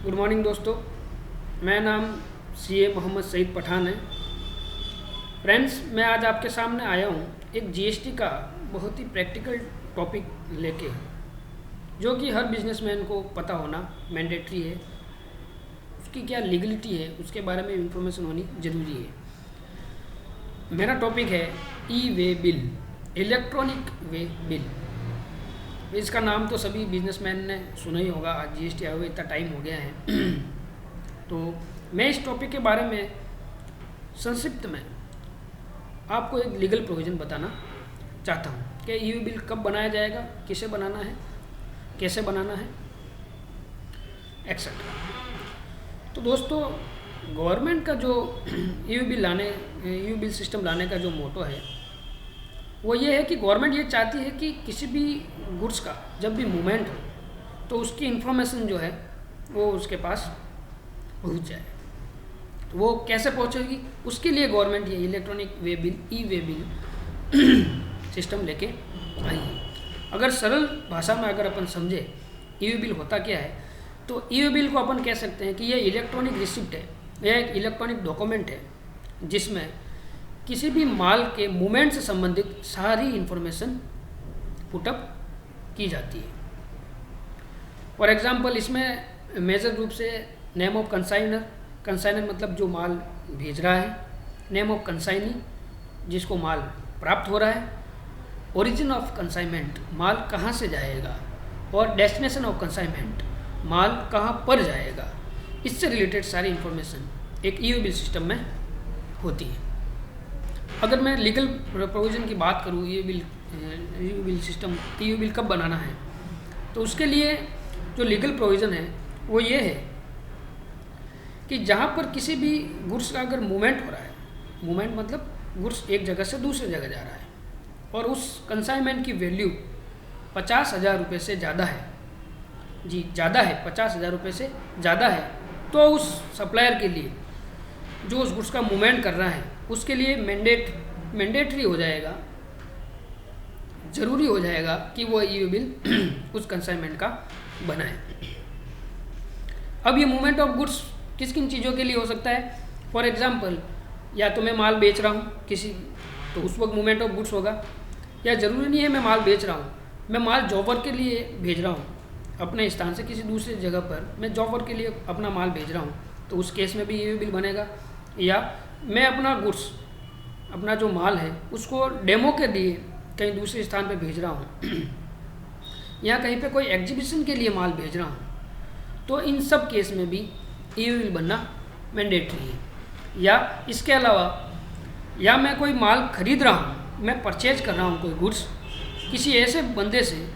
Good morning दोस्तों, मेरा नाम सीए मोहम्मद सईद पठान है। फ्रेंड्स, मैं आज आपके सामने आया हूँ एक जीएसटी का बहुत ही प्रैक्टिकल टॉपिक लेके, जो कि हर बिजनेसमैन को पता होना मैंडेटरी है। उसकी क्या लीगलिटी है, उसके बारे में इंफॉर्मेशन होनी ज़रूरी है। मेरा टॉपिक है E way bill, electronic way bill. इसका नाम तो सभी बिजनेसमैन ने सुना ही होगा। आज जीएसटी आए हुए इतना टाइम हो गया है तो मैं इस टॉपिक के बारे में संक्षिप्त में आपको एक लीगल प्रोविज़न बताना चाहता हूँ कि ई वे बिल कब बनाया जाएगा, किसे बनाना है, कैसे बनाना है, एक्सेट्रा। तो दोस्तों, गवर्नमेंट का जो ई वे बिल सिस्टम लाने का जो मोटो है वो ये है कि गवर्नमेंट ये चाहती है कि किसी भी गुड्स का जब भी मूवमेंट हो तो उसकी इन्फॉर्मेशन जो है वो उसके पास पहुंच जाए। तो वो कैसे पहुंचेगी, उसके लिए गवर्नमेंट ये इलेक्ट्रॉनिक वे बिल, ई वे बिल सिस्टम लेके आई है। अगर सरल भाषा में अगर अपन समझे ई वे बिल होता क्या है, तो ई वे बिल को अपन कह सकते हैं कि ये इलेक्ट्रॉनिक रिसिप्ट है, यह एक इलेक्ट्रॉनिक डॉक्यूमेंट है जिसमें किसी भी माल के मूवमेंट से संबंधित सारी इंफॉर्मेशन पुटअप की जाती है। फॉर एग्जांपल, इसमें मेजर रूप से नेम ऑफ कंसाइनर मतलब जो माल भेज रहा है, नेम ऑफ कंसाइनी जिसको माल प्राप्त हो रहा है, ओरिजिन ऑफ कंसाइनमेंट माल कहाँ से जाएगा, और डेस्टिनेशन ऑफ कंसाइनमेंट माल कहाँ पर जाएगा। इससे रिलेटेड सारी इंफॉर्मेशन एक ई वे बिल सिस्टम में होती है। अगर मैं लीगल प्रोविज़न की बात करूँ, ई वे बिल सिस्टम, ई वे बिल कब बनाना है, तो उसके लिए जो लीगल प्रोविज़न है वो ये है कि जहाँ पर किसी भी गुड्स का अगर मूवमेंट हो रहा है, मूवमेंट मतलब गुड्स एक जगह से दूसरी जगह जा रहा है और उस कंसाइनमेंट की वैल्यू 50,000 रुपये से ज़्यादा है, जी ज़्यादा है, 50,000 रुपये से ज़्यादा है, तो उस सप्लायर के लिए जो उस गुड्स का मूवमेंट कर रहा है उसके लिए मैंडेटरी हो जाएगा, ज़रूरी हो जाएगा कि वो ई वे बिल उस कंसाइनमेंट का बनाए। अब ये मूवमेंट ऑफ गुड्स किस किन चीज़ों के लिए हो सकता है। फॉर एग्जांपल, या तो मैं माल बेच रहा हूँ किसी, तो उस वक्त मूवमेंट ऑफ गुड्स होगा, या ज़रूरी नहीं है मैं माल बेच रहा हूँ, मैं माल जॉब वर्क के लिए भेज रहा हूँ अपने स्थान से किसी दूसरी जगह पर, मैं जॉब वर्क के लिए अपना माल भेज रहा हूँ, तो उस केस में भी ई वे बिल बनेगा। या मैं अपना गुड्स, अपना जो माल है उसको डेमो के लिए कहीं दूसरे स्थान पे भेज रहा हूँ या कहीं पे कोई एग्जीबिशन के लिए माल भेज रहा हूँ, तो इन सब केस में भी ई वे बिल बनना मैंडेटरी है। या इसके अलावा, या मैं कोई माल खरीद रहा हूँ, मैं परचेज कर रहा हूँ कोई गुड्स किसी ऐसे बंदे से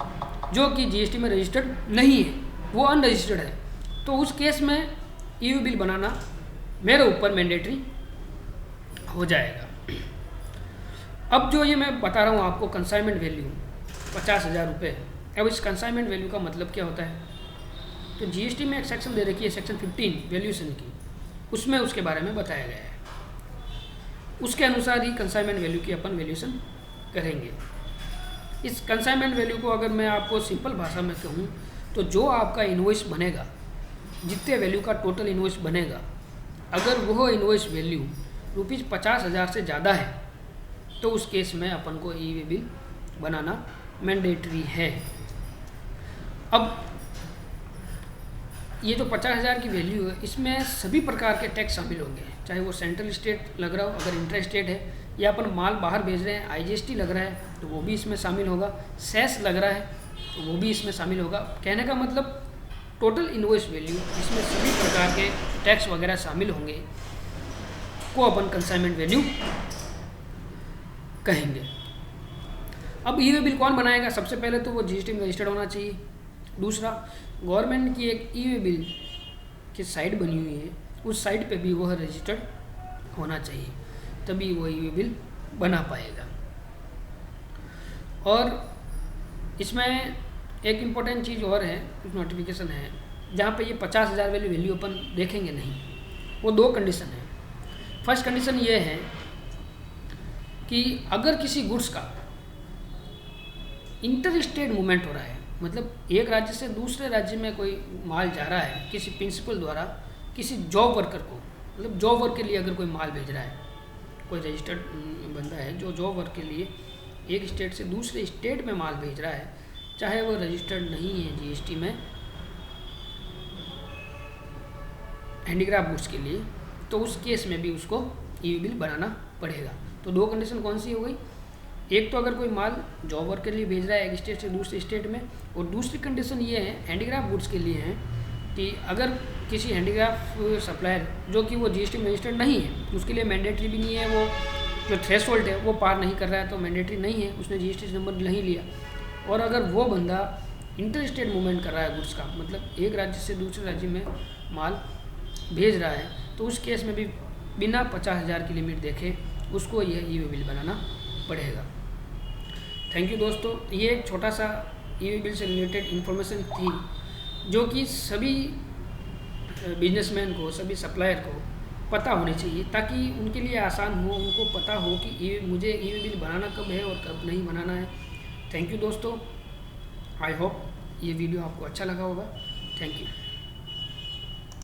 जो कि जीएसटी में रजिस्टर्ड नहीं है, वो अनरजिस्टर्ड है, तो उस केस में ई वे बिल बनाना मेरे ऊपर मैंडेटरी हो जाएगा। अब जो ये मैं बता रहा हूँ आपको कंसाइनमेंट वैल्यू 50,000 रुपये, अब इस कंसाइनमेंट वैल्यू का मतलब क्या होता है, तो जीएसटी में एक सेक्शन दे रखी है, सेक्शन 15 वैल्यूएशन की, उसमें उसके बारे में बताया गया है। उसके अनुसार ही कंसाइनमेंट वैल्यू की अपन वैल्यूएशन करेंगे। इस कंसाइनमेंट वैल्यू को अगर मैं आपको सिंपल भाषा में कहूँ, तो जो आपका इनवॉइस बनेगा, जितने वैल्यू का टोटल इनवॉइस बनेगा, अगर वह इनवॉइस वैल्यू ₹50,000 से ज़्यादा है, तो उस केस में अपन को ई वे बिल बनाना मैंडेटरी है। अब ये जो 50,000 की वैल्यू है, इसमें सभी प्रकार के टैक्स शामिल होंगे, चाहे वो सेंट्रल स्टेट लग रहा हो, अगर इंटर स्टेट है, या अपन माल बाहर भेज रहे हैं, आईजीएसटी लग रहा है तो वो भी इसमें शामिल होगा, सेस लग रहा है तो वो भी इसमें शामिल होगा। कहने का मतलब टोटल इनवॉइस वैल्यू, जिसमें सभी प्रकार के टैक्स वगैरह शामिल होंगे, को अपन कंसाइनमेंट वैल्यू कहेंगे। अब ई वे बिल कौन बनाएगा, सबसे पहले तो वो जीएसटी में रजिस्टर्ड होना चाहिए। दूसरा, गवर्नमेंट की एक ई वे बिल की साइट बनी हुई है, उस साइट पे भी वह रजिस्टर्ड होना चाहिए, तभी वो ई वे बिल बना पाएगा। और इसमें एक इम्पोर्टेंट चीज़ और है, कुछ नोटिफिकेशन है जहाँ पे ये 50,000 वैल्यू अपन देखेंगे नहीं। वो दो कंडीशन है। फर्स्ट कंडीशन ये है कि अगर किसी गुड्स का इंटर स्टेट मूवमेंट हो रहा है, मतलब एक राज्य से दूसरे राज्य में कोई माल जा रहा है किसी प्रिंसिपल द्वारा किसी जॉब वर्कर को, मतलब जॉब वर्क के लिए अगर कोई माल भेज रहा है, कोई रजिस्टर्ड बंदा है जो जॉब वर्क के लिए एक स्टेट से दूसरे स्टेट में माल भेज रहा है, चाहे वो रजिस्टर्ड नहीं है जीएसटी में हैंडीक्राफ्ट गुड्स के लिए, तो उस केस में भी उसको ईवी बिल बनाना पड़ेगा। तो दो कंडीशन कौन सी हो गई, एक तो अगर कोई माल जॉब वर्क के लिए भेज रहा है एक स्टेट से दूसरे स्टेट में, और दूसरी कंडीशन ये है हैंडीक्राफ्ट गुड्स के लिए है कि अगर किसी हैंडीक्राफ्ट सप्लायर जो कि वो जीएसटी में रजिस्टर्ड नहीं है, उसके लिए मैंडेटरी भी नहीं है, वो जो थ्रेशोल्ड है वो पार नहीं कर रहा है तो मैंडेटरी नहीं है, उसने जीएसटी नंबर नहीं लिया, और अगर वो बंदा इंटर स्टेट मूवमेंट कर रहा है गुड्स का, मतलब एक राज्य से दूसरे राज्य में माल भेज रहा है, तो उस केस में भी बिना 50,000 की लिमिट देखे उसको यह ईवी बिल बनाना पड़ेगा। थैंक यू दोस्तों, ये एक छोटा सा ईवी बिल से रिलेटेड इन्फॉर्मेशन थी जो कि सभी बिजनेसमैन को, सभी सप्लायर को पता होनी चाहिए ताकि उनके लिए आसान हो, उनको पता हो कि मुझे ईवी बिल बनाना कब है और कब नहीं बनाना है। थैंक यू दोस्तों, आई होप ये वीडियो आपको अच्छा लगा होगा। Thank you.